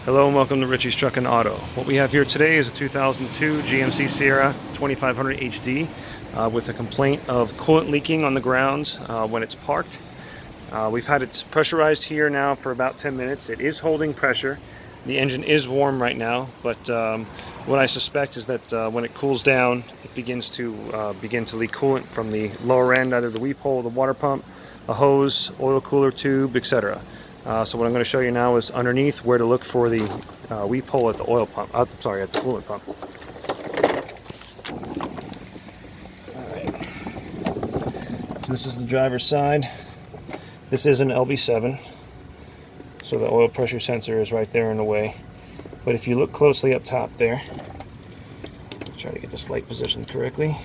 Hello and welcome to Richie's Truck and Auto. What we have here today is a 2002 GMC Sierra 2500 HD with a complaint of coolant leaking on the grounds when it's parked. We've had it pressurized here now for about 10 minutes. It is holding pressure. The engine is warm right now, but what I suspect is that when it cools down, it begins to leak coolant from the lower end, either the weep hole, the water pump, a hose, oil cooler tube, etc. So what I'm going to show you now is underneath where to look for the weep hole at the oil pump. At the coolant pump. Alright. So this is the driver's side. This is an LB7. So the oil pressure sensor is right there in the way. But if you look closely up top there, try to get this light positioned correctly.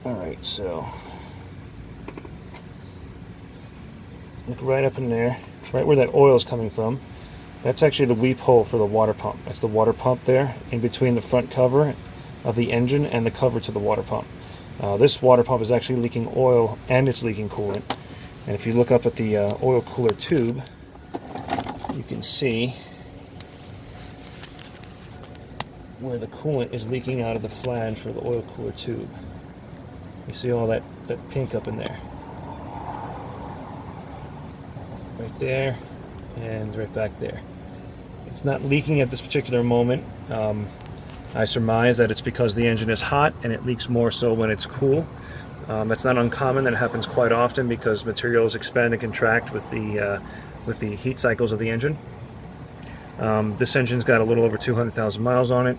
Alright, so look right up in there, right where that oil is coming from. That's actually the weep hole for the water pump. That's the water pump there, in between the front cover of the engine and the cover to the water pump. This water pump is actually leaking oil and it's leaking coolant. And if you look up at the oil cooler tube, you can see where the coolant is leaking out of the flange for the oil cooler tube. You see all that pink up in there. Right there and right back there. It's not leaking at this particular moment. I surmise that it's because the engine is hot and it leaks more so when it's cool. It's not uncommon. That happens quite often because materials expand and contract with the heat cycles of the engine. This engine's got a little over 200,000 miles on it,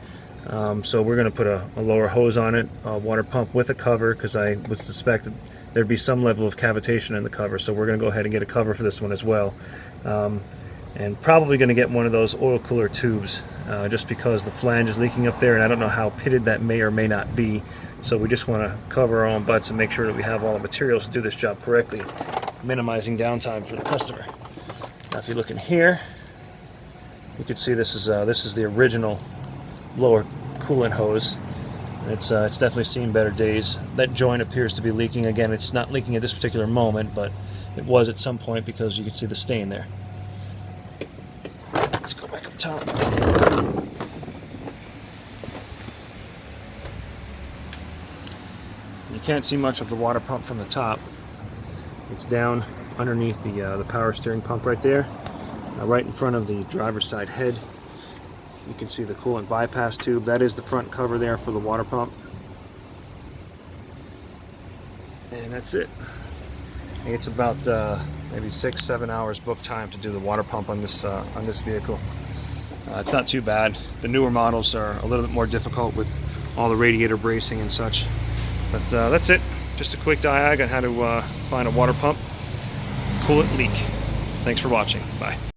so we're going to put a lower hose on it, a water pump with a cover, because I would suspect that there'd be some level of cavitation in the cover, so we're going to go ahead and get a cover for this one as well. And probably going to get one of those oil cooler tubes, just because the flange is leaking up there and I don't know how pitted that may or may not be, so we just want to cover our own butts and make sure that we have all the materials to do this job correctly, minimizing downtime for the customer. Now if you look in here, you can see this is the original lower coolant hose. It's definitely seen better days. That joint appears to be leaking. Again, it's not leaking at this particular moment, but it was at some point because you can see the stain there. Let's go back up top. You can't see much of the water pump from the top. It's down underneath the power steering pump right there. Right in front of the driver's side head, you can see the coolant bypass tube. That is the front cover there for the water pump. And that's it. I think it's about maybe 6-7 hours book time to do the water pump on this vehicle. It's not too bad. The newer models are a little bit more difficult with all the radiator bracing and such. But that's it. Just a quick diag on how to find a water pump coolant leak. Thanks for watching. Bye.